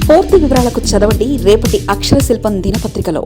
పూర్తి వివరాలకు చదవండి రేపటి అక్షర శిల్పం దినపత్రికలో.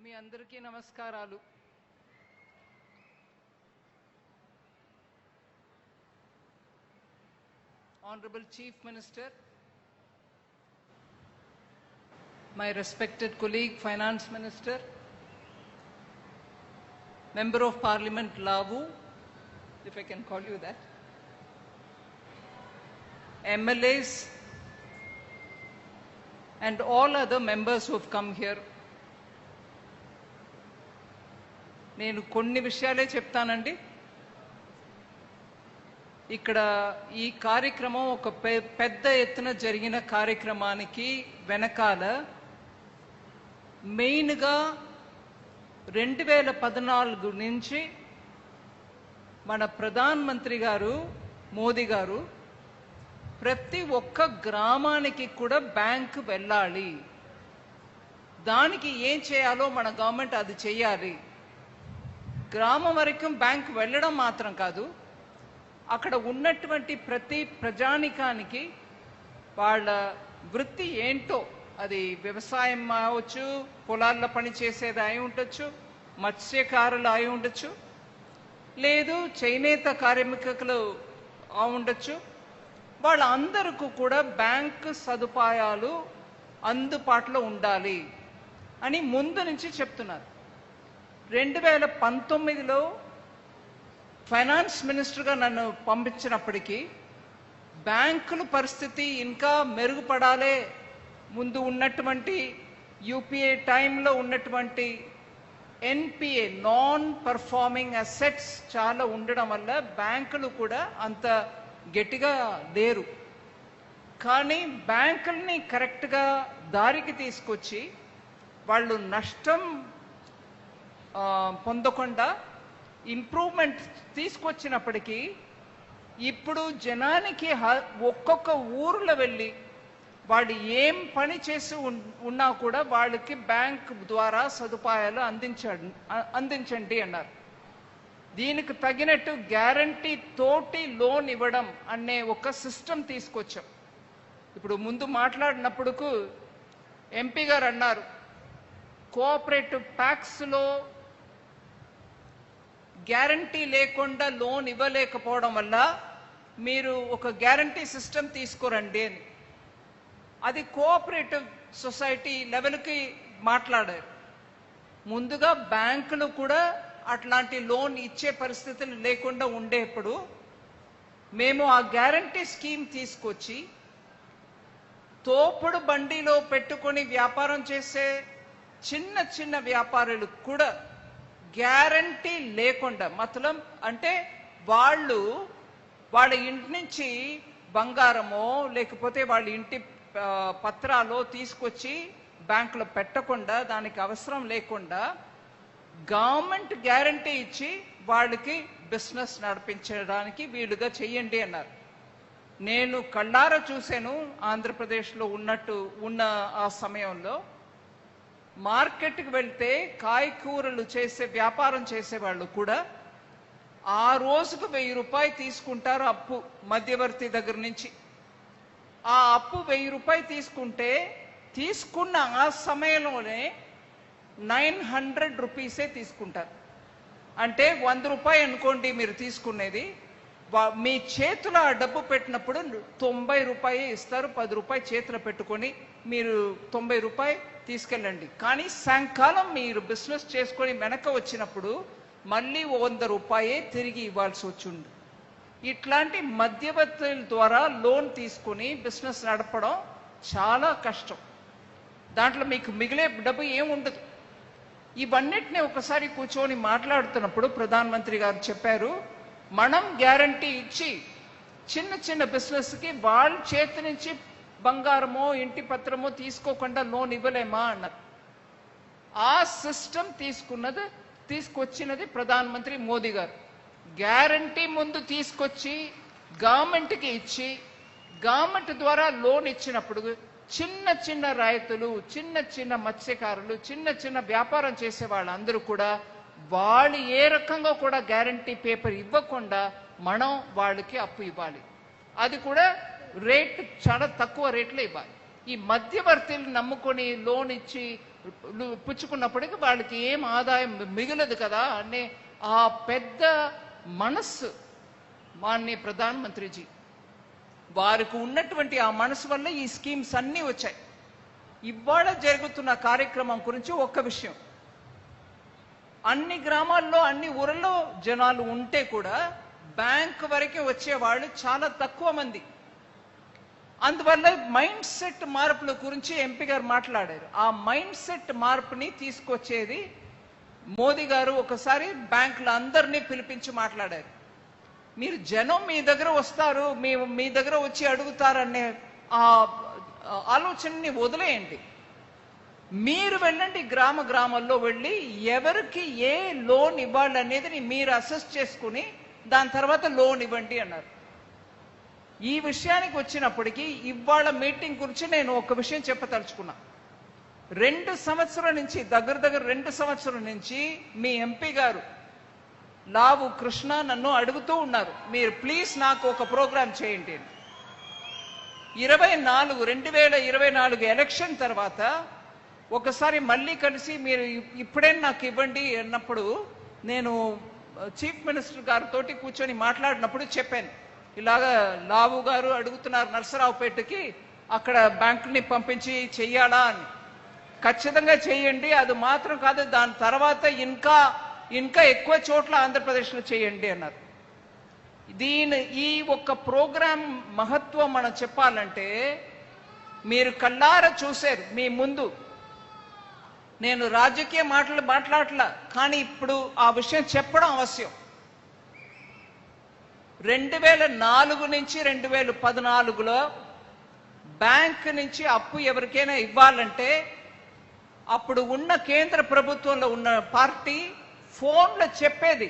మీ అందరికీ నమస్కారాలు. Honorable Chief Minister, my respected colleague Finance Minister, Member of Parliament Lavu, if I can call you that, MLAs and all other members who have come here. నేను కొన్ని విషయాలే చెప్తానండి. ఇక్కడ ఈ కార్యక్రమం ఒక పెద్ద ఎత్తున జరిగిన కార్యక్రమానికి వెనకాల మెయిన్గా 2014 నుంచి మన ప్రధానమంత్రి గారు మోదీ గారు ప్రతి ఒక్క గ్రామానికి కూడా బ్యాంకు వెళ్ళాలి, దానికి ఏం చేయాలో మన గవర్నమెంట్ అది చేయాలి. గ్రామం వరకు బ్యాంకు వెళ్ళడం మాత్రం కాదు, అక్కడ ఉన్నటువంటి ప్రతి ప్రజానికానికి వాళ్ళ వృత్తి ఏంటో, అది వ్యవసాయం అవచ్చు, పొలాల్లో పని చేసేది అయి ఉండొచ్చు, మత్స్యకారులు అయి ఉండొచ్చు, లేదు చేనేత కార్మికులు ఉండొచ్చు, వాళ్ళందరికీ కూడా బ్యాంకు సదుపాయాలు అందుబాటులో ఉండాలి అని ముందు నుంచి చెప్తున్నారు. 2019లో ఫైనాన్స్ మినిస్టర్గా నన్ను పంపించినప్పటికీ బ్యాంకుల పరిస్థితి ఇంకా మెరుగుపడాలే, ముందు ఉన్నటువంటి యూపీఏ టైంలో ఉన్నటువంటి ఎన్పిఏ నాన్ పర్ఫార్మింగ్ అసెట్స్ చాలా ఉండడం వల్ల బ్యాంకులు కూడా అంత గట్టిగా లేరు. కానీ బ్యాంకుల్ని కరెక్ట్గా దారికి తీసుకొచ్చి వాళ్ళు నష్టం పొందకుండా ఇంప్రూవ్మెంట్ తీసుకొచ్చినప్పటికీ ఇప్పుడు జనానికి ఒక్కొక్క ఊర్లో వెళ్ళి వాళ్ళు ఏం పని చేసి ఉన్నా కూడా వాళ్ళకి బ్యాంక్ ద్వారా సదుపాయాలు అందించండి అన్నారు. దీనికి తగినట్టు గ్యారంటీ తోటి లోన్ ఇవ్వడం అనే ఒక సిస్టమ్ తీసుకొచ్చాం. ఇప్పుడు ముందు మాట్లాడినప్పుడు ఎంపీ గారు అన్నారు, కోఆపరేటివ్ ప్యాక్స్లో గ్యారంటీ లేకుండా లోన్ ఇవ్వలేకపోవడం వల్ల మీరు ఒక గ్యారంటీ సిస్టమ్ తీసుకురండి అని. అది కోఆపరేటివ్ సొసైటీ లెవెల్కి మాట్లాడారు. ముందుగా బ్యాంకులు కూడా అట్లాంటి లోన్ ఇచ్చే పరిస్థితులు లేకుండా ఉండేప్పుడు మేము ఆ గ్యారంటీ స్కీమ్ తీసుకొచ్చి తోపుడు బండిలో పెట్టుకొని వ్యాపారం చేసే చిన్న చిన్న వ్యాపారులకు కూడా గ్యారంటీ లేకుండా, మతలం అంటే వాళ్ళ ఇంటి నుంచి బంగారమో లేకపోతే వాళ్ళ ఇంటి పత్రాలు తీసుకొచ్చి బ్యాంకులో పెట్టకుండా, దానికి అవసరం లేకుండా గవర్నమెంట్ గ్యారంటీ ఇచ్చి వాళ్ళకి బిజినెస్ నడిపించడానికి వీలుగా చెయ్యండి అన్నారు. నేను కళ్ళారా చూశాను. ఆంధ్రప్రదేశ్లో ఉన్న ఆ సమయంలో మార్కెట్కి వెళ్తే కాయకూరలు చేసే వ్యాపారం చేసేవాళ్ళు కూడా ఆ రోజుకు 1000 రూపాయలు తీసుకుంటారు అప్పు, మధ్యవర్తి దగ్గర నుంచి. ఆ అప్పు 1000 రూపాయలు తీసుకుంటే తీసుకున్న ఆ సమయంలోనే 900 రూపీసే తీసుకుంటారు. అంటే 100 రూపాయలు అనుకోండి మీరు తీసుకునేది, మీ చేతిలో ఆ డబ్బు పెట్టినప్పుడు 90 రూపాయలు ఇస్తారు. 10 రూపాయలు చేతిలో పెట్టుకొని మీరు 90 రూపాయలు తీసుకెళ్ళండి. కానీ సాయంకాలం మీరు బిజినెస్ చేసుకొని వెనక వచ్చినప్పుడు మళ్ళీ 100 రూపాయే తిరిగి ఇవ్వాల్సి వచ్చింది. ఇట్లాంటి మధ్యవర్తుల ద్వారా లోన్ తీసుకుని బిజినెస్ నడపడం చాలా కష్టం. దాంట్లో మీకు మిగిలే డబ్బు ఏముండదు. ఇవన్నిటిని ఒకసారి కూర్చొని మాట్లాడుతున్నప్పుడు ప్రధానమంత్రి గారు చెప్పారు, మనం గ్యారంటీ ఇచ్చి చిన్న చిన్న బిజినెస్కి వాళ్ళ చేతి నుంచి బంగారమో ఇంటి పత్రమో తీసుకోకుండా లోన్ ఇవ్వలేమా అన్నారు. ఆ సిస్టమ్ తీసుకొచ్చినది ప్రధానమంత్రి మోదీ గారు. గ్యారంటీ ముందు తీసుకొచ్చి గవర్నమెంట్కి ఇచ్చి గవర్నమెంట్ ద్వారా లోన్ ఇచ్చినప్పుడు చిన్న చిన్న రైతులు, చిన్న చిన్న మత్స్యకారులు, చిన్న చిన్న వ్యాపారం చేసే వాళ్ళందరూ కూడా వాళ్ళు ఏ రకంగా కూడా గ్యారంటీ పేపర్ ఇవ్వకుండా మనం వాళ్ళకి అప్పు ఇవ్వాలి. అది కూడా రేట్ చాలా తక్కువ రేట్లో ఇవ్వాలి. ఈ మధ్యవర్తులు నమ్ముకొని లోన్ ఇచ్చి పుచ్చుకున్నప్పటికీ వాళ్ళకి ఏం ఆదాయం మిగలదు కదా అనే ఆ పెద్ద మనస్సు మాన్య ప్రధానమంత్రిజీ వారికి ఉన్నటువంటి ఆ మనసు వల్ల ఈ స్కీమ్స్ అన్నీ వచ్చాయి. ఇవాళ జరుగుతున్న కార్యక్రమం గురించి ఒక్క విషయం, అన్ని గ్రామాల్లో అన్ని ఊరల్లో జనాలు ఉంటే కూడా బ్యాంక్ వరకే వచ్చేవాళ్ళు చాలా తక్కువ మంది. అందువల్ల మైండ్ సెట్ మార్పుల గురించి ఎంపీ గారు మాట్లాడారు. ఆ మైండ్ సెట్ మార్పుని తీసుకొచ్చేది మోదీ గారు ఒకసారి బ్యాంకుల అందరినీ పిలిపించి మాట్లాడారు. మీరు జనం మీ దగ్గర వస్తారు, మీ దగ్గర వచ్చి అడుగుతారనే ఆ ఆలోచనని వదిలేయండి. మీరు వెళ్ళండి, గ్రామాల్లో వెళ్ళి ఎవరికి ఏ లోన్ ఇవ్వాలి అనేది మీరు అసెస్ చేసుకుని దాని తర్వాత లోన్ ఇవ్వండి అన్నారు. ఈ విషయానికి వచ్చినప్పటికీ ఇవాళ మీటింగ్ గురించి నేను ఒక విషయం చెప్పదలుచుకున్నా. 2 సంవత్సరాల నుంచి దగ్గర 2 సంవత్సరాల నుంచి మీ ఎంపీ గారు లావు కృష్ణ నన్ను అడుగుతూ ఉన్నారు, మీరు ప్లీజ్ నాకు ఒక ప్రోగ్రాం చేయండి. 2024 ఎలక్షన్ తర్వాత ఒకసారి మళ్ళీ కలిసి మీరు ఇప్పుడే నాకు ఇవ్వండి అన్నప్పుడు నేను చీఫ్ మినిస్టర్ గారితో కూర్చొని మాట్లాడినప్పుడు చెప్పాను, ఇలాగా లావు గారు అడుగుతున్నారు నరసరావుపేటకి అక్కడ బ్యాంకుని పంపించి చెయ్యాలా అని. ఖచ్చితంగా చేయండి, అది మాత్రం కాదు దాని తర్వాత ఇంకా ఎక్కువ చోట్ల ఆంధ్రప్రదేశ్లో చేయండి అన్నారు. ఈ ఒక్క ప్రోగ్రాం మహత్వం మనం చెప్పాలంటే మీరు కళ్ళారా చూశారు మీ ముందు. నేను రాజకీయ మాట్లాడట్లా, కానీ ఇప్పుడు ఆ విషయం చెప్పడం అవశ్యం. 2004 నుంచి 2014లో బ్యాంక్ నుంచి అప్పు ఎవరికైనా ఇవ్వాలంటే అప్పుడు ఉన్న కేంద్ర ప్రభుత్వంలో ఉన్న పార్టీ ఫోన్లో చెప్పేది,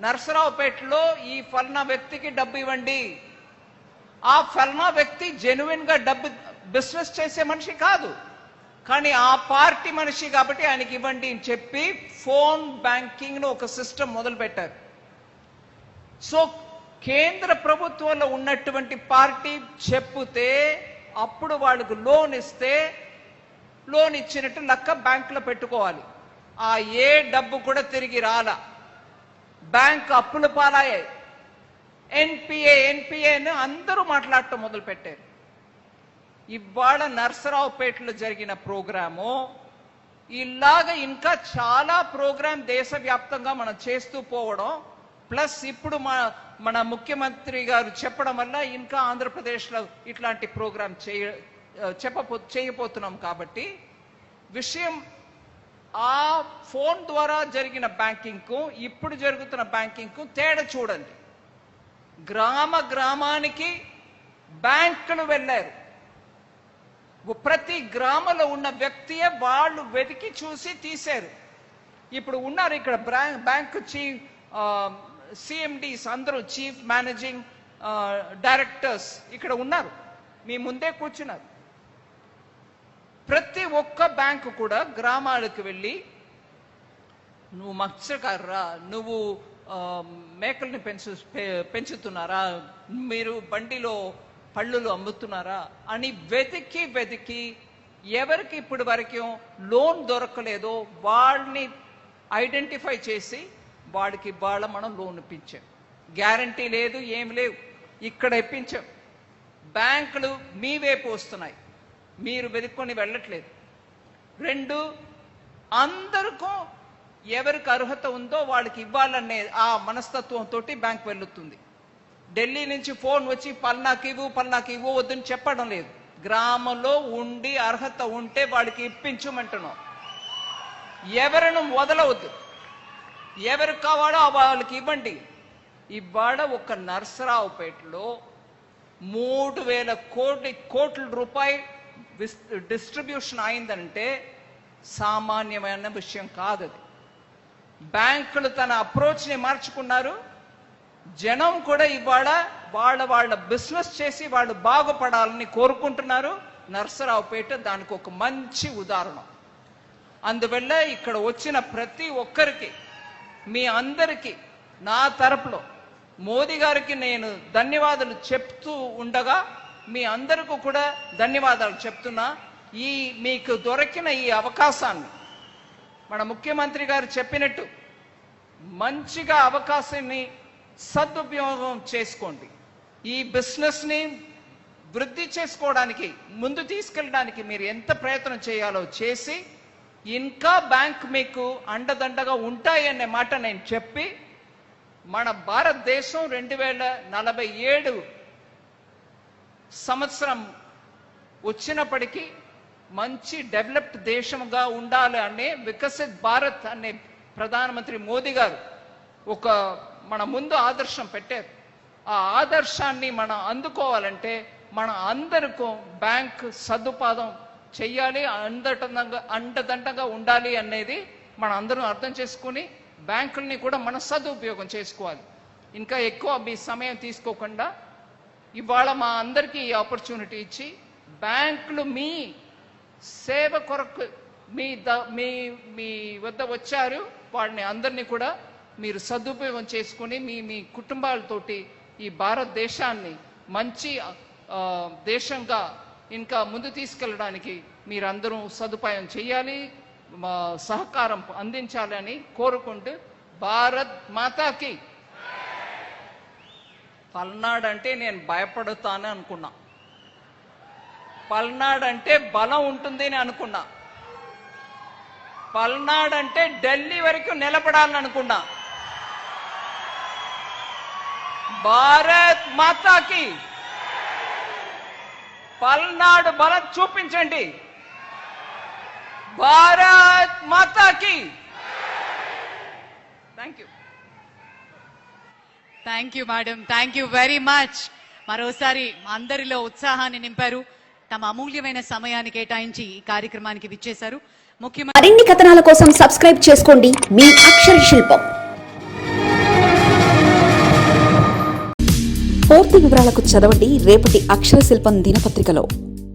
నరసరావుపేటలో ఈ ఫలానా వ్యక్తికి డబ్బు ఇవ్వండి. ఆ ఫలానా వ్యక్తి జెన్యున్ గా డబ్బు బిజినెస్ చేసే మనిషి కాదు, కానీ ఆ పార్టీ మనిషి కాబట్టి ఆయనకి ఇవ్వండి అని చెప్పి ఫోన్ బ్యాంకింగ్ ఒక సిస్టమ్ మొదలు పెట్టారు. సో కేంద్ర ప్రభుత్వంలో ఉన్నటువంటి పార్టీ చెప్తే అప్పుడు వాళ్ళకు లోన్ ఇస్తే లోన్ ఇచ్చినట్టు లెక్క బ్యాంకులో పెట్టుకోవాలి. ఆ ఏ డబ్బు కూడా తిరిగి రాలా, బ్యాంక్ అప్పుల పాలయ్యాయి. ఎన్పిఏ అని అందరూ మాట్లాడటం మొదలు పెట్టారు. ఇవాళ నరసరావుపేటలో జరిగిన ప్రోగ్రాము ఇలాగ ఇంకా చాలా ప్రోగ్రాం దేశవ్యాప్తంగా మనం చేస్తూ పోవడం, ప్లస్ ఇప్పుడు మన ముఖ్యమంత్రి గారు చెప్పడం వల్ల ఇంకా ఆంధ్రప్రదేశ్లో ఇట్లాంటి ప్రోగ్రాం చేయబోతున్నాం. కాబట్టి విషయం ఆ ఫోన్ ద్వారా జరిగిన బ్యాంకింగ్కు ఇప్పుడు జరుగుతున్న బ్యాంకింగ్కు తేడా చూడండి. గ్రామానికి బ్యాంకులు వెళ్ళారు. ప్రతి గ్రామంలో ఉన్న వ్యక్తియే వాళ్ళు వెతికి చూసి తీశారు. ఇప్పుడు ఉన్నారు ఇక్కడ బ్యాంకు సిఎండీస్ అందరూ, చీఫ్ మేనేజింగ్ డైరెక్టర్స్ ఇక్కడ ఉన్నారు, మీ ముందే కూర్చున్నారు. ప్రతి ఒక్క బ్యాంకు కూడా గ్రామాలకు వెళ్ళి నువ్వు మత్స్యకారురా, నువ్వు మేకల్ని పెంచుతున్నారా, మీరు బండిలో పళ్ళులు అమ్ముతున్నారా అని వెతికి ఎవరికి ఇప్పటి వరకు లోన్ దొరకలేదో వాళ్ళని ఐడెంటిఫై చేసి వాడికి మనం లోన్ ఇప్పించాం. గ్యారంటీ లేదు, ఏం లేవు, ఇక్కడ ఇప్పించాం. బ్యాంకులు మీ వైపు వస్తున్నాయి, మీరు వెతుక్కొని వెళ్ళట్లేదు. 2, అందరికీ ఎవరికి అర్హత ఉందో వాళ్ళకి ఇవ్వాలనే ఆ మనస్తత్వంతో బ్యాంక్ వెళ్తుంది. ఢిల్లీ నుంచి ఫోన్ వచ్చి పల్నాకి ఇవ్వు వద్దని చెప్పడం లేదు. గ్రామంలో ఉండి అర్హత ఉంటే వాళ్ళకి ఇప్పించమంటున్నాం. ఎవరిని వదలవద్దు, ఎవరికి కావాలో వాళ్ళకి ఇవ్వండి. ఇవాళ ఒక నరసరావుపేటలో 3000 కోట్ల రూపాయలు డిస్ట్రిబ్యూషన్ అయిందంటే సామాన్యమైన విషయం కాదు అది. బ్యాంకులు తన అప్రోచ్ని మార్చుకున్నారు. జనం కూడా ఇవాళ వాళ్ళ బిజినెస్ చేసి వాళ్ళు బాగుపడాలని కోరుకుంటున్నారు. నరసరావుపేట దానికి ఒక మంచి ఉదాహరణ. అందువల్ల ఇక్కడ వచ్చిన ప్రతి ఒక్కరికి, మీ అందరికీ నా తరపులో మోదీ గారికి నేను ధన్యవాదాలు చెప్తూ ఉండగా మీ అందరికీ కూడా ధన్యవాదాలు చెప్తున్నా. మీకు దొరికిన ఈ అవకాశాన్ని మన ముఖ్యమంత్రి గారు చెప్పినట్టు మంచిగా అవకాశాన్ని సదుపయోగం చేసుకోండి. ఈ బిజినెస్ని వృద్ధి చేసుకోవడానికి, ముందు తీసుకెళ్ళడానికి మీరు ఎంత ప్రయత్నం చేయాలో చేసి, ఇంకా బ్యాంక్ మీకు అండదండగా ఉంటాయనే మాట నేను చెప్పి, మన భారతదేశం 2047 సంవత్సరం వచ్చినప్పటికీ మంచి డెవలప్డ్ దేశంగా ఉండాలి అనే వికసిత్ భారత్ అనే ప్రధానమంత్రి మోదీ గారు ఒక మన ముందు ఆదర్శం పెట్టారు. ఆ ఆదర్శాన్ని మనం అందుకోవాలంటే మన అందరికీ బ్యాంక్ సదుపాయం చెయ్యాలి, అండదండగా ఉండాలి అనేది మన అందరం అర్థం చేసుకుని బ్యాంకుల్ని కూడా మన సదుపయోగం చేసుకోవాలి. ఇంకా ఎక్కువ మీ సమయం తీసుకోకుండా ఇవాళ మా అందరికీ ఈ ఆపర్చునిటీ ఇచ్చి, బ్యాంకులు మీ సేవ కొరకు మీ వద్ద వచ్చారు. వాడిని అందరినీ కూడా మీరు సదుపయోగం చేసుకుని మీ కుటుంబాలతోటి ఈ భారతదేశాన్ని మంచి దేశంగా ఇంకా ముందు తీసుకెళ్ళడానికి మీరందరూ సదుపాయం చేయాలి, సహకారం అందించాలని కోరుకుంటూ, భారత్ మాతాకి. పల్నాడు అంటే నేను భయపడుతాను అనుకున్నా, పల్నాడు అంటే బలం ఉంటుంది అని అనుకున్నా, పల్నాడు అంటే ఢిల్లీ వరకు నిలబడాలని అనుకున్నా. భారత్ మాతాకి. పల్నాడు బలం చూపించండి. భారత్ మాతాకి. Thank you. Thank you madam, thank you very much. మరోసారి అందరిలో ఉత్సాహాన్ని నింపారు. తమ అమూల్యమైన సమయాన్ని కేటాయించి ఈ కార్యక్రమానికి విచ్చేశారు. ముఖ్యమంత్రి మరిన్ని కథనాల కోసం సబ్స్క్రైబ్ చేసుకోండి మీ అక్షర శిల్పం. పూర్తి వివరాలకు చదవండి రేపటి అక్షర శిల్పం దినపత్రికలో.